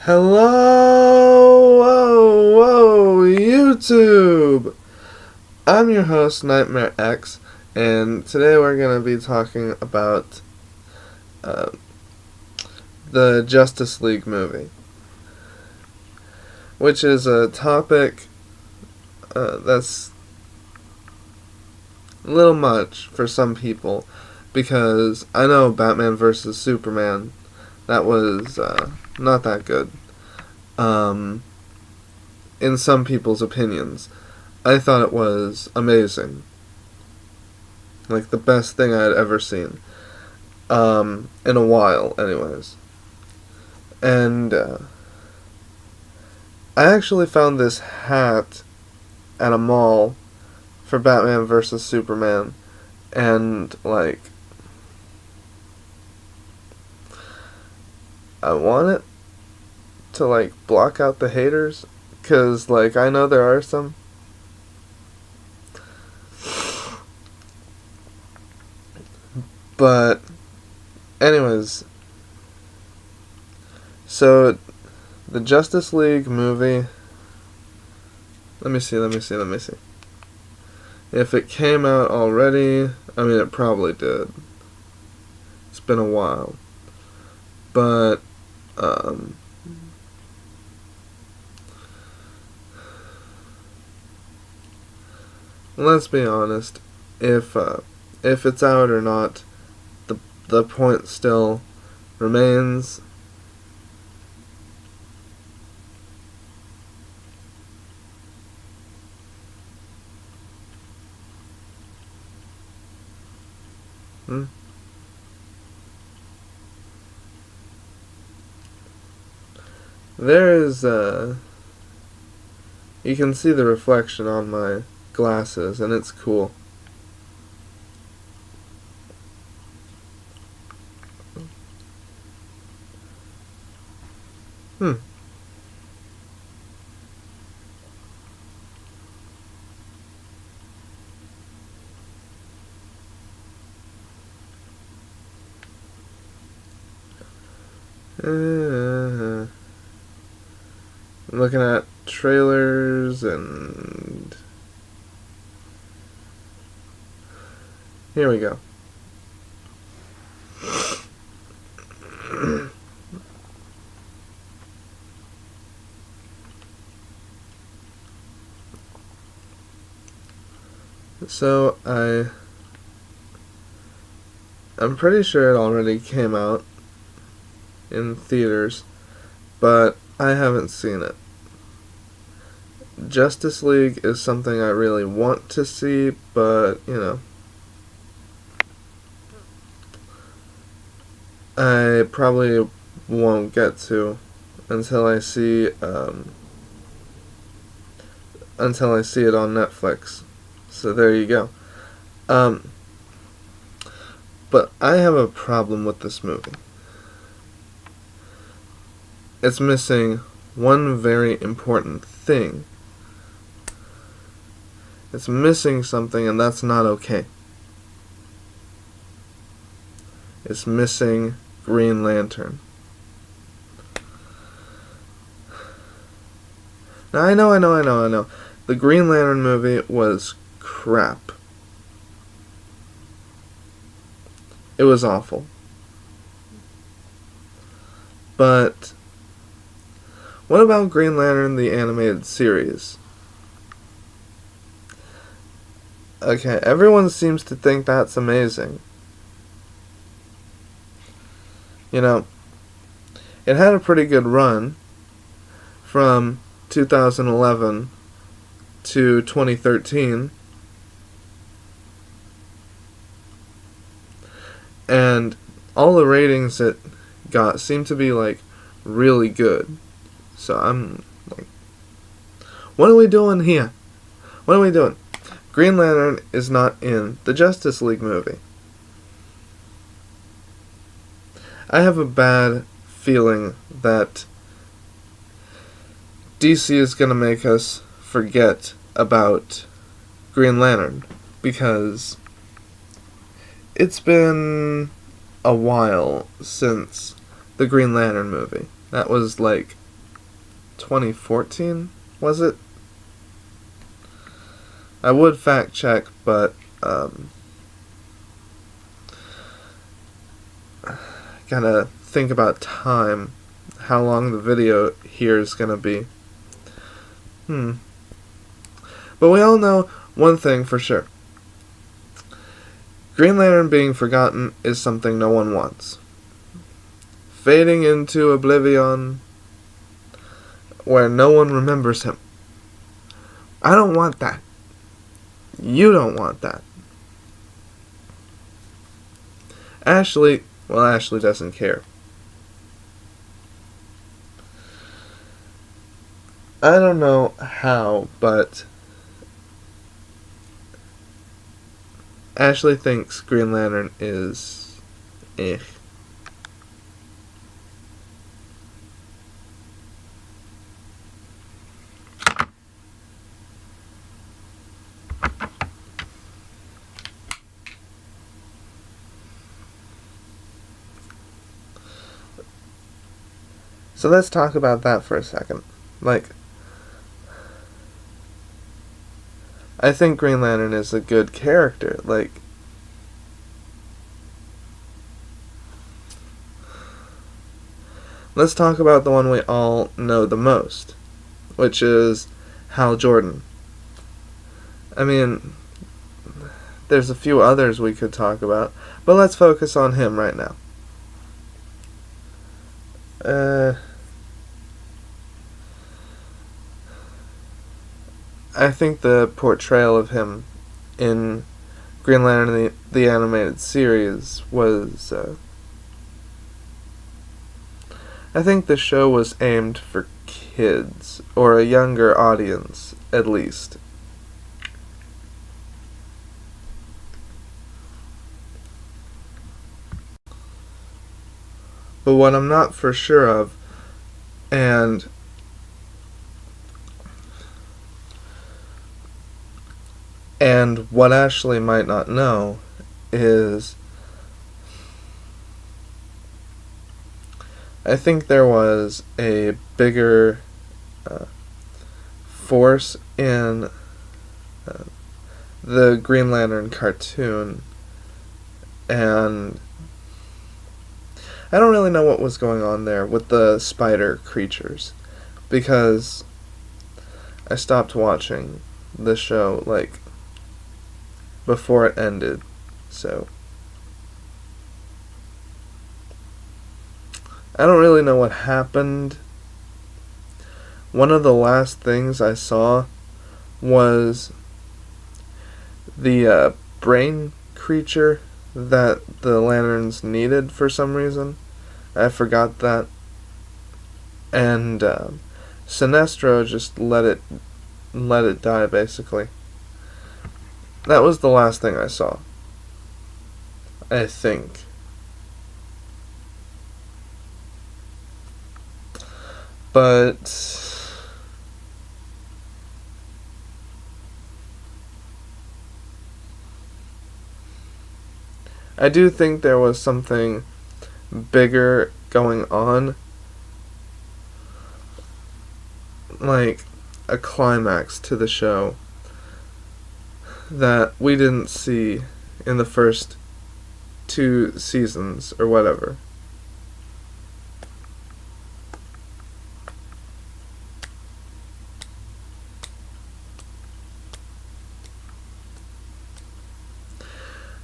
Hello, whoa, YouTube! I'm your host, Nightmare X, and today we're going to be talking about uh, the Justice League movie, which is a topic that's a little much for some people, because I know Batman vs. Superman, that was not that good. In some people's opinions. I thought it was amazing. Like the best thing I had ever seen. In a while, anyways. And I actually found this hat at a mall for Batman vs. Superman. And, like, I want it to, like, block out the haters. Because, like, I know there are some. But, anyways. So, the Justice League movie. Let me see. If it came out already, I mean, it probably did. It's been a while. But, let's be honest. If it's out or not, the point still remains. There is you can see the reflection on my glasses, and it's cool. I'm looking at trailers, and here we go. So I'm pretty sure it already came out in theaters, but I haven't seen it. Justice League is something I really want to see, but, you know, I probably won't get to until I see it on Netflix. So there you go. But I have a problem with this movie. It's missing one very important thing. It's missing something, and that's not okay. It's missing Green Lantern. Now, I know. The Green Lantern movie was crap. It was awful. But what about Green Lantern, the animated series? Okay, everyone seems to think that's amazing. You know, it had a pretty good run from 2011 to 2013. And all the ratings it got seemed to be, like, really good. So I'm like, what are we doing here? What are we doing? Green Lantern is not in the Justice League movie. I have a bad feeling that DC is going to make us forget about Green Lantern, because it's been a while since the Green Lantern movie. That was like 2014, was it? I would fact check, but gotta think about time, how long the video here is gonna be. But we all know one thing for sure. Green Lantern being forgotten is something no one wants. Fading into oblivion where no one remembers him. I don't want that. You don't want that. Ashley doesn't care. I don't know how, but Ashley thinks Green Lantern is So let's talk about that for a second. I think Green Lantern is a good character. Let's talk about the one we all know the most, which is Hal Jordan. I mean, there's a few others we could talk about, but let's focus on him right now. I think the portrayal of him in Green Lantern the animated series was I think the show was aimed for kids, or a younger audience at least. But what I'm not for sure of, and what Ashley might not know, is I think there was a bigger force in the Green Lantern cartoon, and I don't really know what was going on there with the spider creatures, because I stopped watching the show before it ended, so I don't really know what happened. One of the last things I saw was the brain creature that the Lanterns needed for some reason. I forgot that. And Sinestro just let it die, basically. That was the last thing I saw, I think. But I do think there was something bigger going on, like a climax to the show that we didn't see in the first 2 seasons or whatever.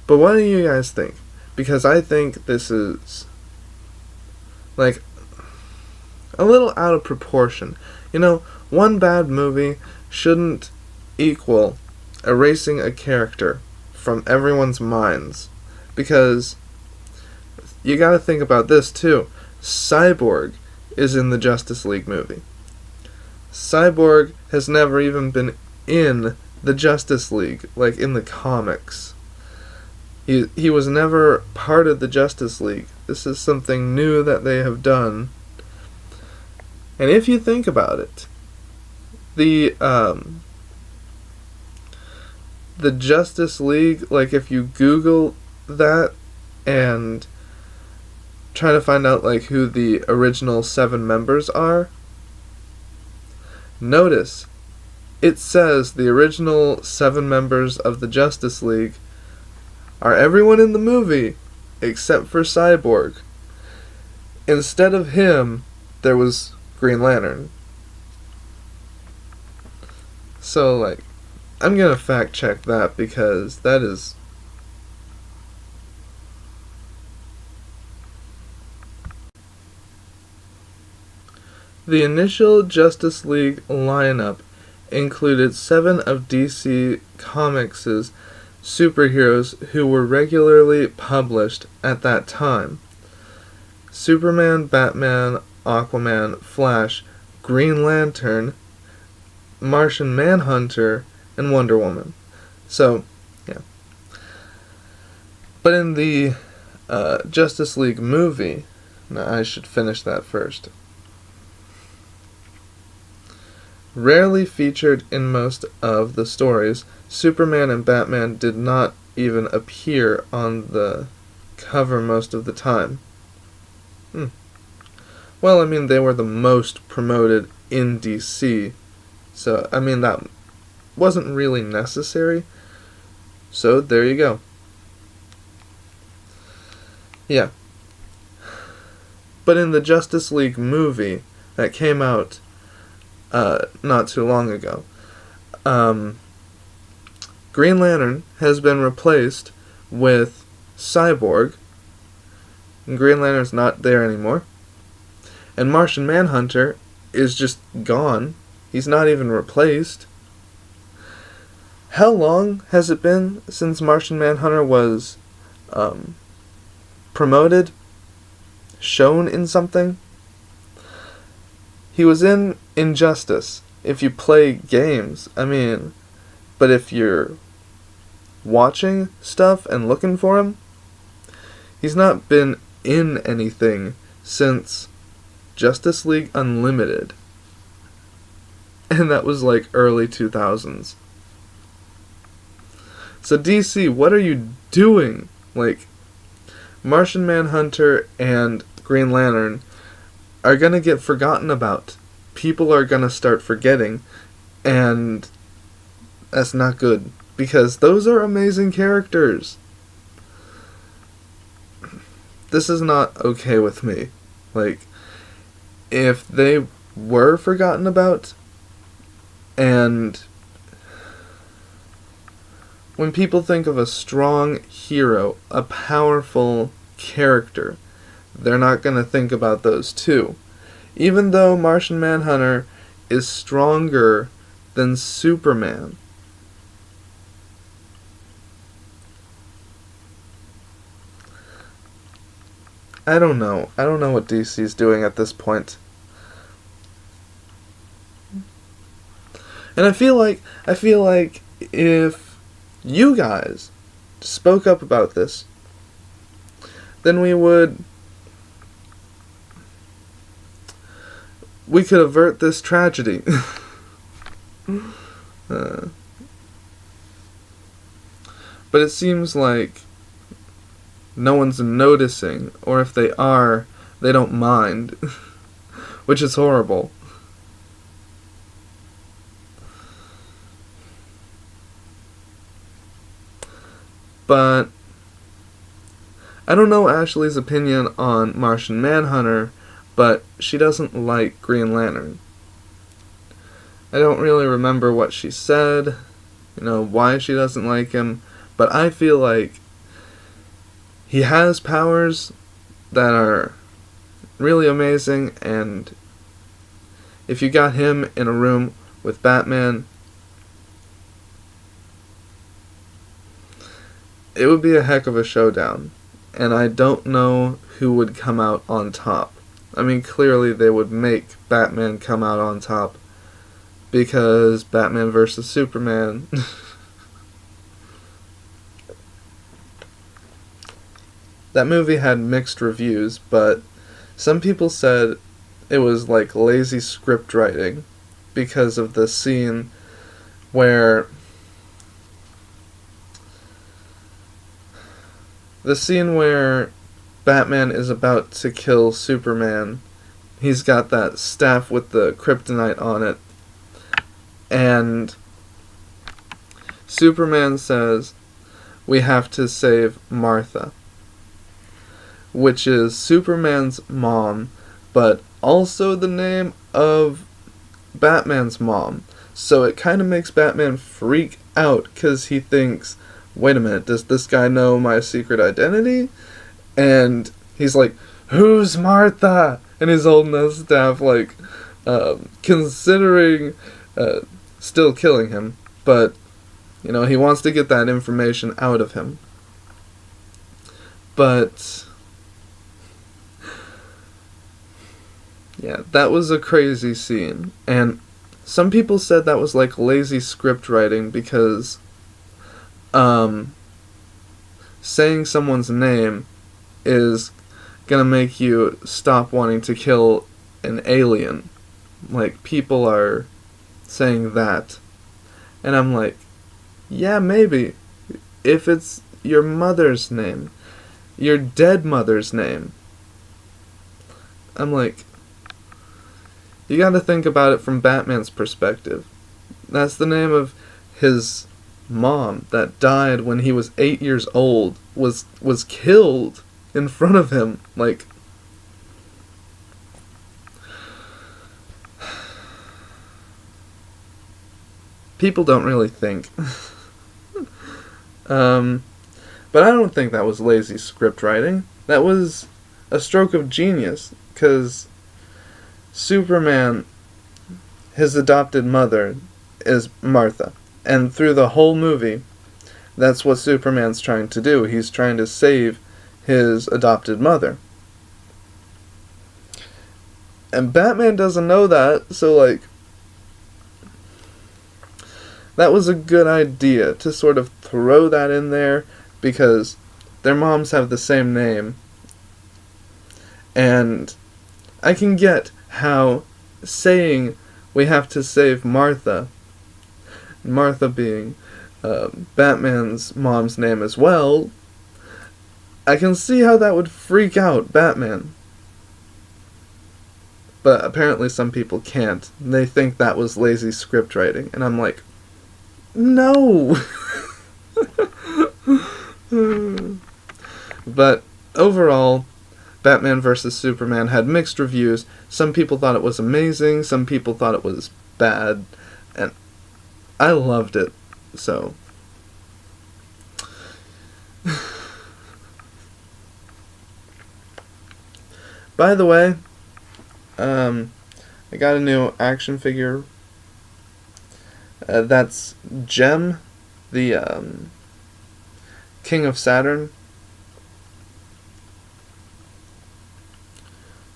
But what do you guys think? Because I think this is a little out of proportion. One bad movie shouldn't equal erasing a character from everyone's minds. Because you gotta think about this too. Cyborg is in the Justice League movie. Cyborg has never even been in the Justice League, in the comics. He was never part of the Justice League. This is something new that they have done. And if you think about it, the Justice League, if you Google that and try to find out who the original 7 members are, Notice, it says the original 7 members of the Justice League are everyone in the movie except for Cyborg. Instead of him, there was Green Lantern. So, like, I'm gonna fact check that because that is... The initial Justice League lineup included 7 of DC Comics' superheroes who were regularly published at that time: Superman, Batman, Aquaman, Flash, Green Lantern, Martian Manhunter, and Wonder Woman. So, yeah. But in the Justice League movie, now I should finish that first. Rarely featured in most of the stories, Superman and Batman did not even appear on the cover most of the time. Well, I mean, they were the most promoted in DC, so, I mean, that wasn't really necessary, so there you go. Yeah. But in the Justice League movie that came out not too long ago, Green Lantern has been replaced with Cyborg, and Green Lantern's not there anymore, and Martian Manhunter is just gone. He's not even replaced. How long has it been since Martian Manhunter was promoted, shown in something? He was in Injustice. If you play games, I mean, but if you're watching stuff and looking for him, he's not been in anything since Justice League Unlimited. And that was like early 2000s. So DC, what are you doing? Like, Martian Manhunter and Green Lantern are gonna get forgotten about. People are gonna start forgetting, and that's not good, because those are amazing characters. This is not okay with me. Like, if they were forgotten about, and when people think of a strong hero, a powerful character, they're not going to think about those too. Even though Martian Manhunter is stronger than Superman. I don't know. I don't know what DC's doing at this point. And I feel like if you guys spoke up about this, then we could avert this tragedy. But it seems like no one's noticing, or if they are, they don't mind, which is horrible. But I don't know Ashley's opinion on Martian Manhunter, but she doesn't like Green Lantern. I don't really remember what she said, why she doesn't like him, but I feel like he has powers that are really amazing, and if you got him in a room with Batman, it would be a heck of a showdown, and I don't know who would come out on top. I mean, clearly they would make Batman come out on top, because Batman vs. Superman. That movie had mixed reviews, but some people said it was like lazy script writing because of the scene where Batman is about to kill Superman. He's got that staff with the kryptonite on it, And Superman says, we have to save Martha, which is Superman's mom, but also the name of Batman's mom. So it kind of makes Batman freak out, because he thinks, wait a minute, does this guy know my secret identity? And he's like, who's Martha? And he's holding his staff, like, considering still killing him. But, you know, he wants to get that information out of him. But yeah, that was a crazy scene. And some people said that was like lazy script writing, because saying someone's name is gonna make you stop wanting to kill an alien. Like, people are saying that. And I'm like, yeah, maybe. If it's your mother's name, your dead mother's name. I'm like, you gotta think about it from Batman's perspective. That's the name of his mom that died when he was 8 years old, was killed in front of him. Like, people don't really think. But I don't think that was lazy script writing. That was a stroke of genius, because Superman, his adopted mother, is Martha. And through the whole movie, that's what Superman's trying to do. He's trying to save his adopted mother. And Batman doesn't know that, so, like, that was a good idea to sort of throw that in there, because their moms have the same name. And I can get how saying we have to save Martha, Martha being Batman's mom's name as well, I can see how that would freak out Batman. But apparently some people can't. They think that was lazy script writing. And I'm like, no! But overall, Batman vs. Superman had mixed reviews. Some people thought it was amazing, some people thought it was bad, and I loved it, so. By the way, I got a new action figure. That's Gem, the King of Saturn.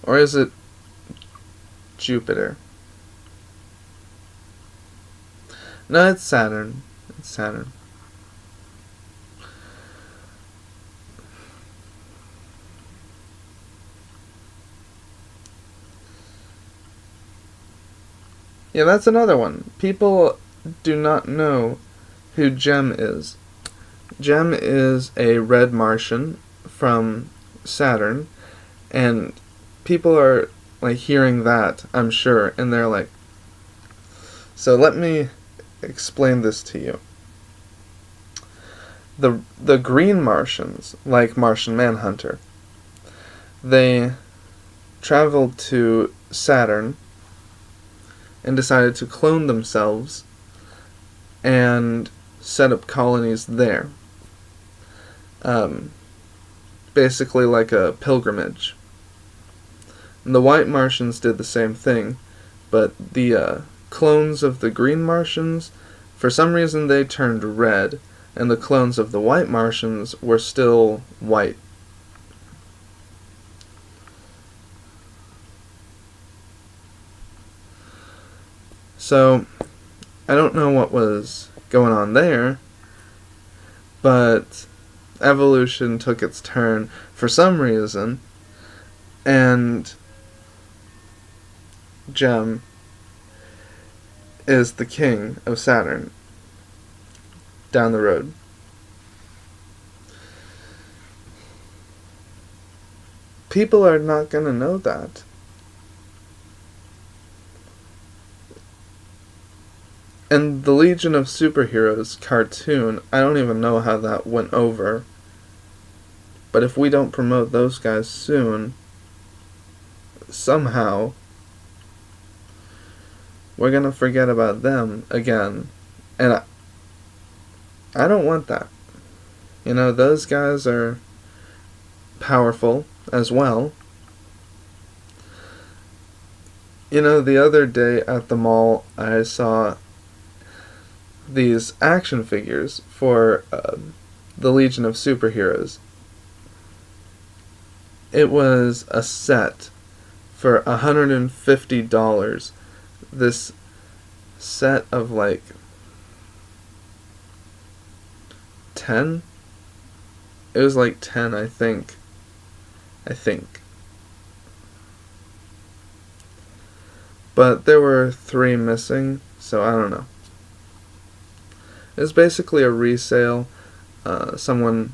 Or is it Jupiter? No, it's Saturn. It's Saturn. Yeah, that's another one. People do not know who Gem is. Gem is a red Martian from Saturn, and people are, like, hearing that, I'm sure, and they're like, so let me explain this to you. The green Martians, like Martian Manhunter, they traveled to Saturn and decided to clone themselves and set up colonies there. Basically like a pilgrimage. And the white Martians did the same thing, but the clones of the green Martians, for some reason they turned red, and the clones of the white Martians were still white. So, I don't know what was going on there, but evolution took its turn for some reason, and Gem is the king of Saturn down the road. People are not going to know that. And the Legion of Superheroes cartoon, I don't even know how that went over. But if we don't promote those guys soon, somehow, we're gonna forget about them again. And I don't want that. You know, those guys are powerful as well. You know, the other day at the mall, I saw these action figures for the Legion of Superheroes. It was a set for $150. This set of like 10? It was like 10, I think. But there were 3 missing, so I don't know. It was basically a resale. Someone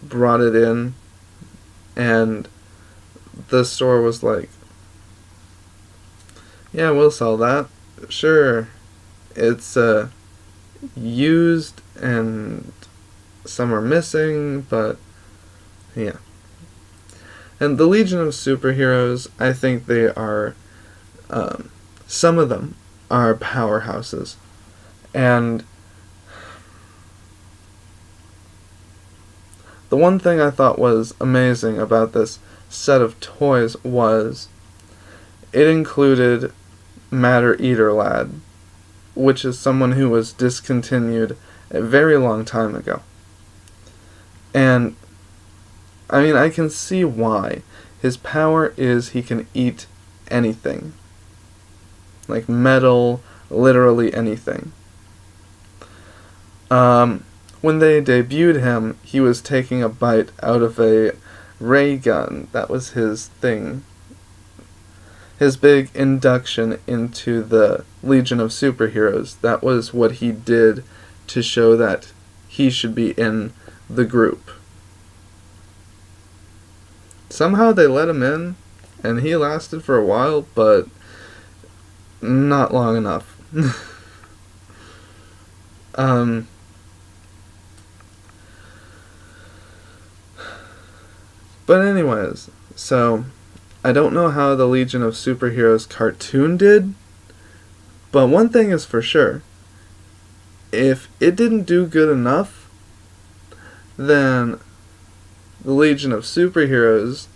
brought it in, and the store was like, yeah, we'll sell that. Sure. It's used and some are missing, but yeah. And the Legion of Superheroes, I think they are, some of them are powerhouses. And the one thing I thought was amazing about this set of toys was it included Matter Eater Lad, which is someone who was discontinued a very long time ago. And I mean, I can see why. His power is he can eat anything. Like metal, literally anything. When they debuted him, he was taking a bite out of a ray gun. That was his thing. His big induction into the Legion of Superheroes. That was what he did to show that he should be in the group. Somehow they let him in, and he lasted for a while, but not long enough. But anyways, so I don't know how the Legion of Superheroes cartoon did, but one thing is for sure. If it didn't do good enough, then the Legion of Superheroes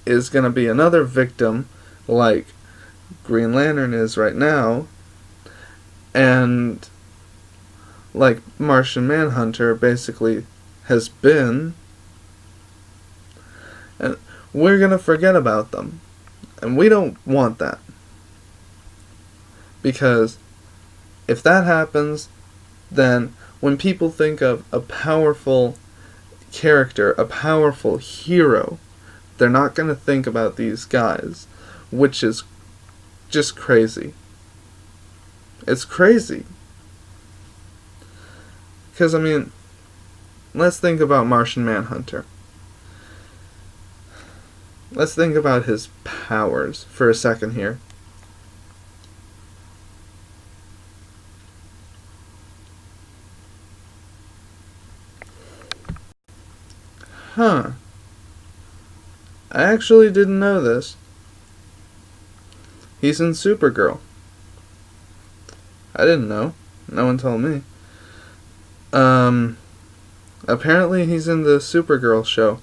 is going to be another victim like Green Lantern is right now, and like Martian Manhunter basically has been, and we're going to forget about them. And we don't want that. Because if that happens, then when people think of a powerful character, a powerful hero, they're not going to think about these guys, which is just crazy. It's crazy. Because, I mean, let's think about Martian Manhunter. Let's think about his powers for a second here. Huh. I actually didn't know this. He's in Supergirl. I didn't know. No one told me. Apparently he's in the Supergirl show.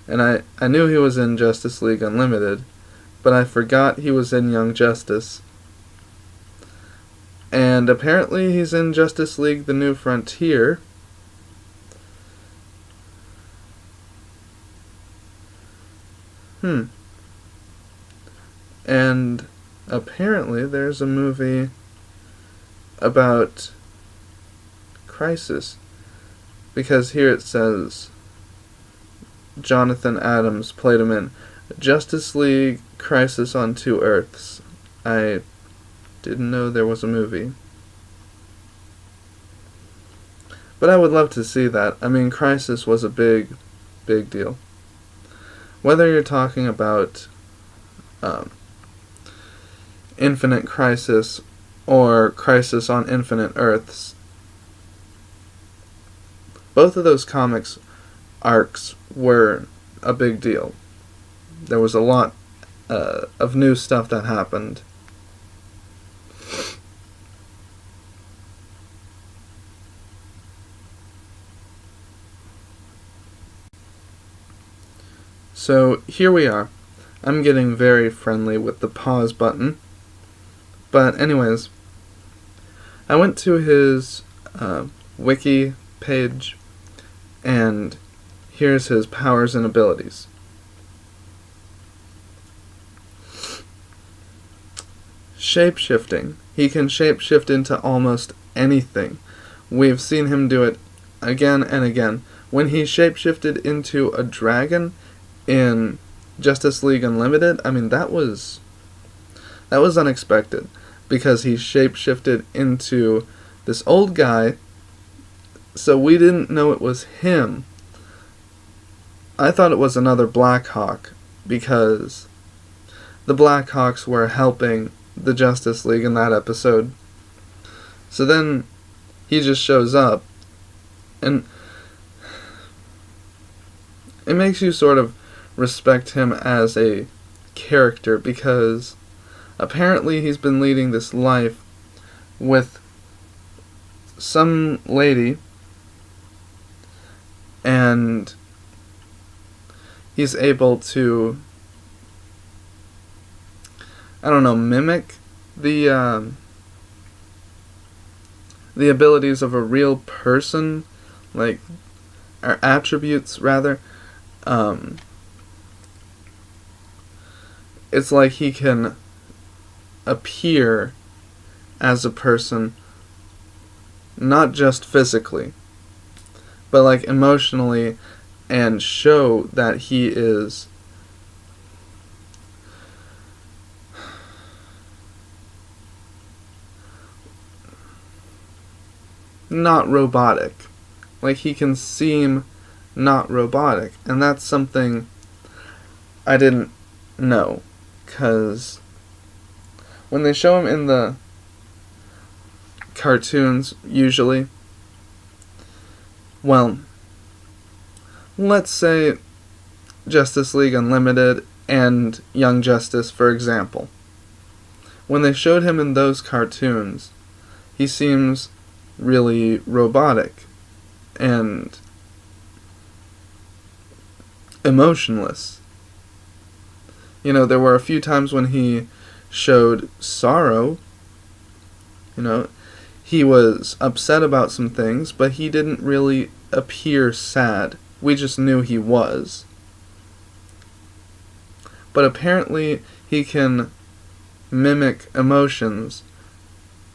And I knew he was in Justice League Unlimited, but I forgot he was in Young Justice. And apparently he's in Justice League The New Frontier. And apparently there's a movie about Crisis. Because here it says Jonathan Adams played him in Justice League Crisis on Two Earths. I didn't know there was a movie. But I would love to see that. I mean, Crisis was a big deal. Whether you're talking about Infinite Crisis or Crisis on Infinite Earths. Both of those comics arcs were a big deal. There was a lot of new stuff that happened. So here we are. I'm getting very friendly with the pause button. But anyways, I went to his wiki page, and here's his powers and abilities. Shape-shifting. He can shape-shift into almost anything. We've seen him do it again and again. When he shape-shifted into a dragon in Justice League Unlimited, I mean, that was unexpected, because he shape-shifted into this old guy, so we didn't know it was him. I thought it was another Blackhawk, because the Blackhawks were helping the Justice League in that episode. So then he just shows up, and it makes you sort of respect him as a character, because apparently he's been leading this life with some lady, and he's able to, I don't know, mimic the abilities of a real person, like, or attributes rather. It's like he can appear as a person, not just physically, but like emotionally, and show that he is not robotic. Like, he can seem not robotic, and that's something I didn't know, because when they show him in the cartoons, usually, well, let's say Justice League Unlimited and Young Justice, for example. When they showed him in those cartoons, he seems really robotic and emotionless. You know, there were a few times when he showed sorrow. You know, he was upset about some things, but he didn't really appear sad. We just knew he was. But apparently he can mimic emotions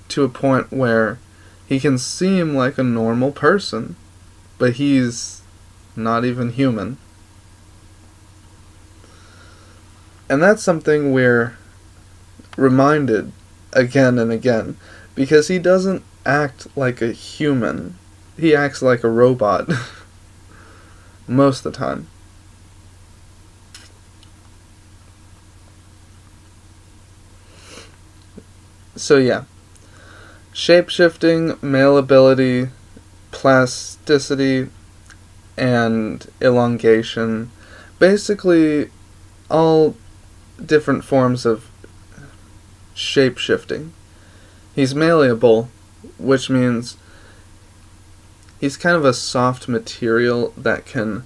to a point where he can seem like a normal person, but he's not even human. And that's something we're reminded again and again, because he doesn't act like a human. He acts like a robot most of the time. So yeah, shape-shifting, male ability, plasticity, and elongation. Basically, all different forms of shape-shifting. He's malleable, which means he's kind of a soft material that can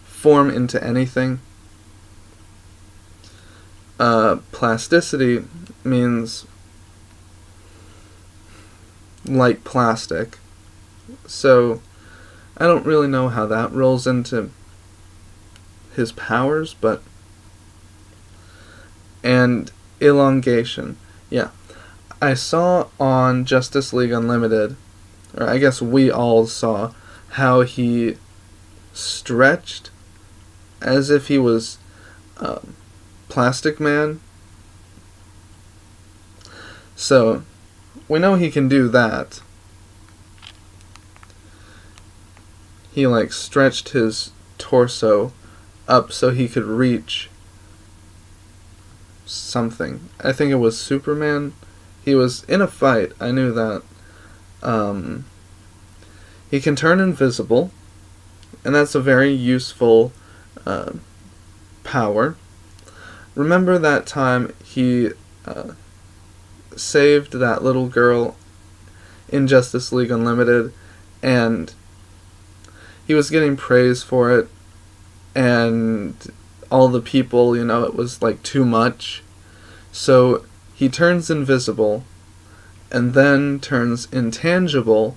form into anything. Plasticity means like plastic. So I don't really know how that rolls into his powers, but... And elongation. Yeah. I saw on Justice League Unlimited, or I guess we all saw, how he stretched as if he was Plastic Man. So we know he can do that. He like stretched his torso up so he could reach something. I think it was Superman. he was in a fight. I knew that. He can turn invisible, and that's a very useful power. Remember that time he saved that little girl in Justice League Unlimited, and he was getting praise for it, and all the people, it was like too much. So he turns invisible, and then turns intangible,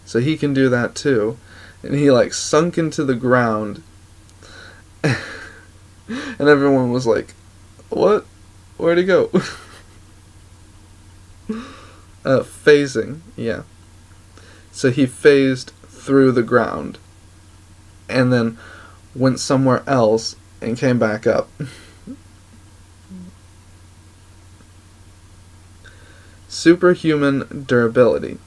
so he can do that too. And he sunk into the ground, and everyone was like, "What? Where'd he go?" Phasing, yeah. So he phased through the ground, and then went somewhere else and came back up. Superhuman durability.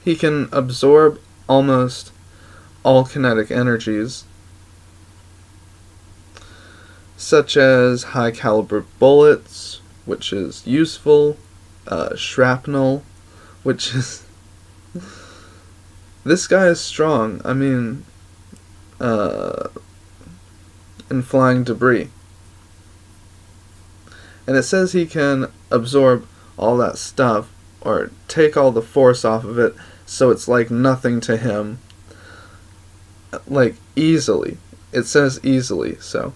He can absorb almost all kinetic energies, such as high caliber bullets, which is useful, shrapnel, which is... This guy is strong. I mean, and flying debris. And it says he can absorb all that stuff, or take all the force off of it, so it's like nothing to him. Easily. It says easily, so.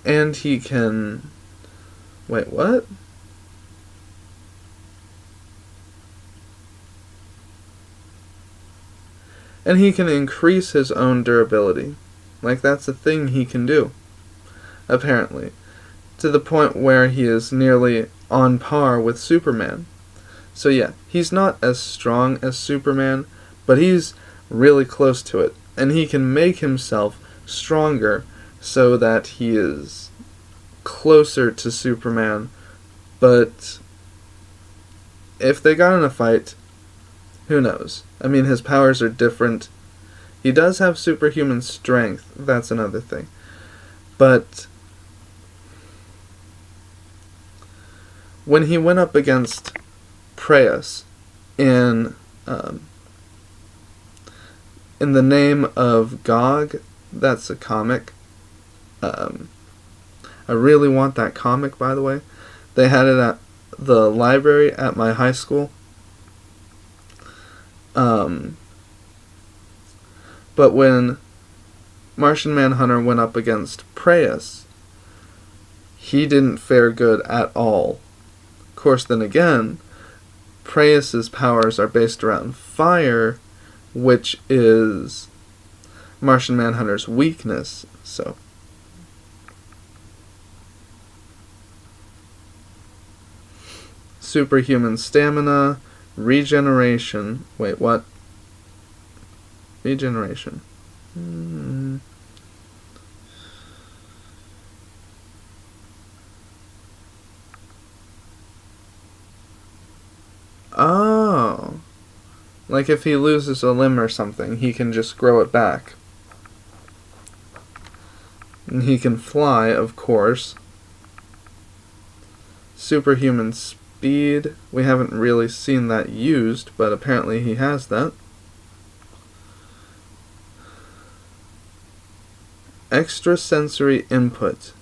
And he can... Wait, what? And he can increase his own durability. That's a thing he can do, apparently. To the point where he is nearly on par with Superman. So yeah, he's not as strong as Superman, but he's really close to it. And he can make himself stronger so that he is closer to Superman. But if they got in a fight, who knows? I mean, his powers are different. He does have superhuman strength, that's another thing. But when he went up against Preyas in the Name of Gog, that's a comic. I really want that comic, by the way. They had it at the library at my high school. But when Martian Manhunter went up against Preyas, he didn't fare good at all. Of course, then again, Preyas' powers are based around fire, which is Martian Manhunter's weakness, so... Superhuman stamina, regeneration... Wait, what? Regeneration. Oh. Like if he loses a limb or something, he can just grow it back. And he can fly, of course. Superhuman speed. We haven't really seen that used, but apparently he has that. Extrasensory input.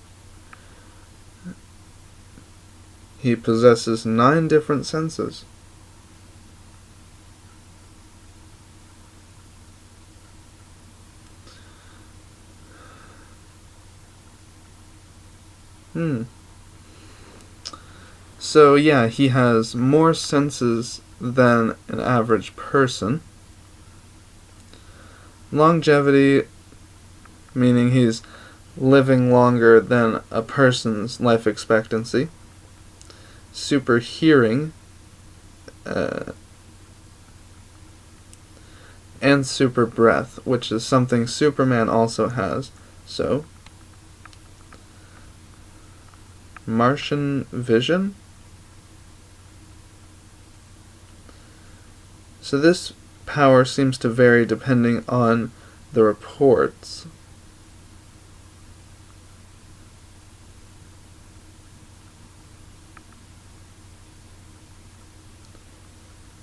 He possesses 9 different senses. So yeah, he has more senses than an average person. Longevity, meaning he's living longer than a person's life expectancy. Super hearing, and super breath, which is something Superman also has. So, Martian vision. So this power seems to vary depending on the reports.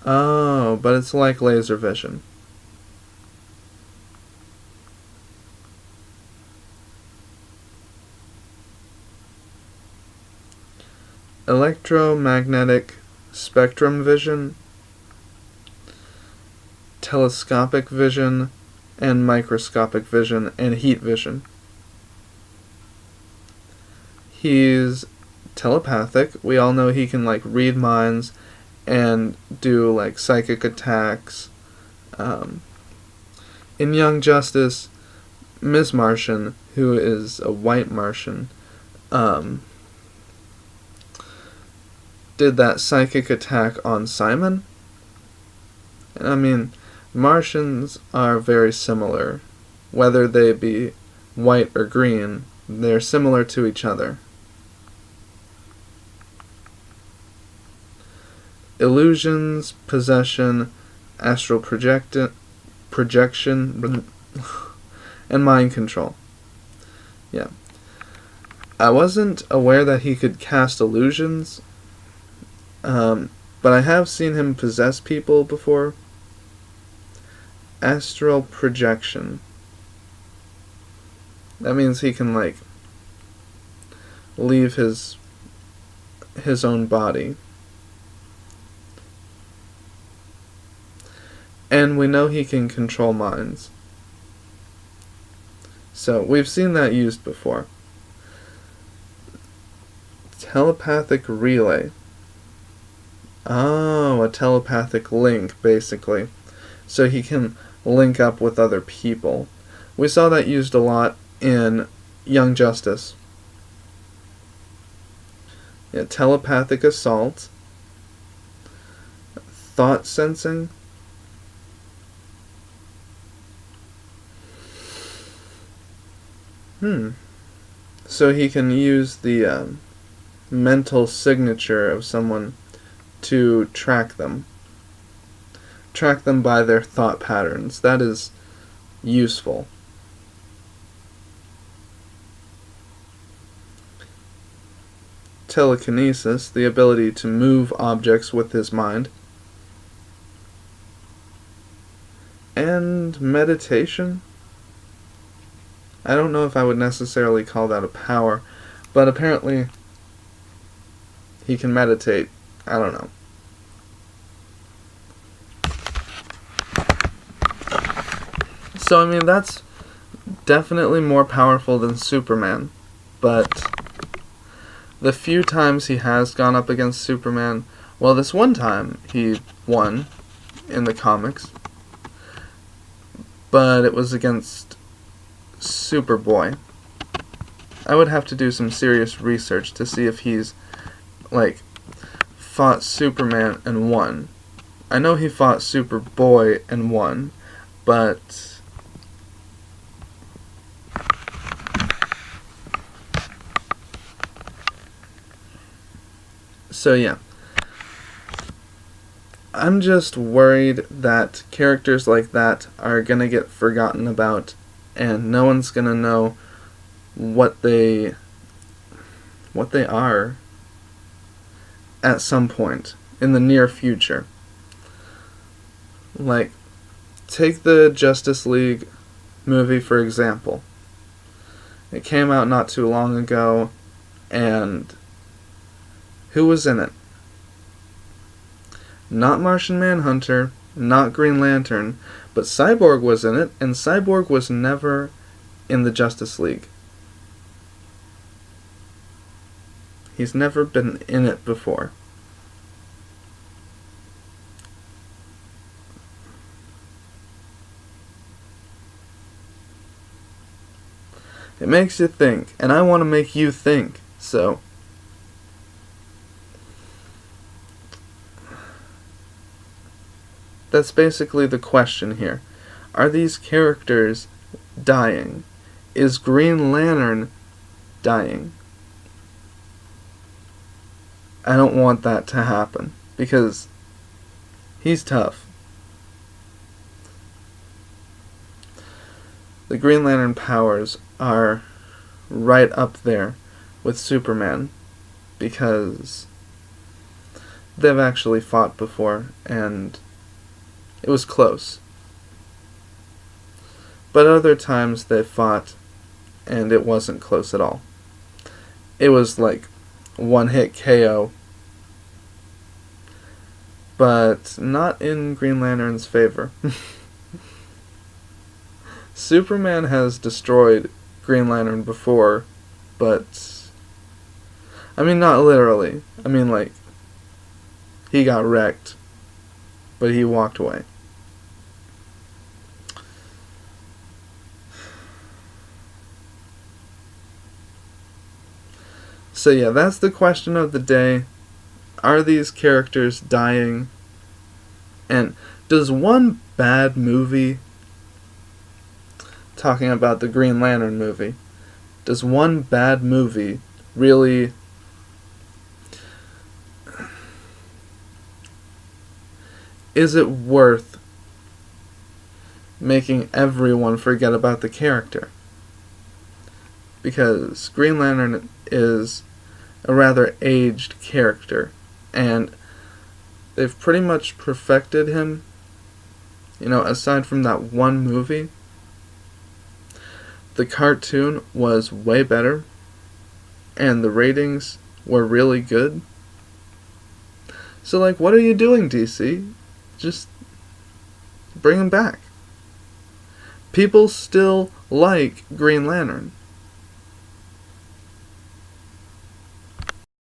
Oh, but it's like laser vision. Electromagnetic spectrum vision, telescopic vision, and microscopic vision, and heat vision. He's telepathic. We all know he can like read minds and do like psychic attacks. In Young Justice, Ms. Martian, who is a white Martian, did that psychic attack on Simon. And I mean, Martians are very similar. Whether they be white or green, they're similar to each other. Illusions, possession, astral projection, and mind control. Yeah. I wasn't aware that he could cast illusions, but I have seen him possess people before. Astral projection. That means he can, like, leave his own body. And we know he can control minds. So, we've seen that used before. Telepathic relay. Oh, a telepathic link, basically. So he can link up with other people. We saw that used a lot in Young Justice. Yeah, telepathic assault. Thought sensing. So he can use the mental signature of someone to track them. Track them by their thought patterns. That is useful. Telekinesis, the ability to move objects with his mind. And meditation. I don't know if I would necessarily call that a power, but apparently he can meditate. I don't know. So, I mean, that's definitely more powerful than Superman, but the few times he has gone up against Superman, well, this one time he won in the comics, but it was against Superboy. I would have to do some serious research to see if he's, like, fought Superman and won. I know he fought Superboy and won, but so yeah. I'm just worried that characters like that are gonna get forgotten about, and no one's gonna know what they are at some point in the near future. Like, take the Justice League movie for example. It came out not too long ago, and who was in it? Not Martian Manhunter, not Green Lantern, but Cyborg was in it, and Cyborg was never in the Justice League. He's never been in it before. It makes you think, and I want to make you think, so that's basically the question here. Are these characters dying? is Green Lantern dying. I don't want that to happen, because he's tough. The Green Lantern powers are right up there with Superman, because they've actually fought before, and it was close. But other times they fought, and it wasn't close at all. It was like one-hit KO, but not in Green Lantern's favor. Superman has destroyed Green Lantern before, but I mean, not literally. I mean, like, he got wrecked, but he walked away. So yeah, that's the question of the day. Are these characters dying? And does one bad movie, talking about the Green Lantern movie, does one bad movie really is it worth making everyone forget about the character? Because Green Lantern is a rather aged character, and they've pretty much perfected him, aside from that one movie. The cartoon was way better, and the ratings were really good. So, like, what are you doing, DC? Just bring him back. People still like Green Lantern.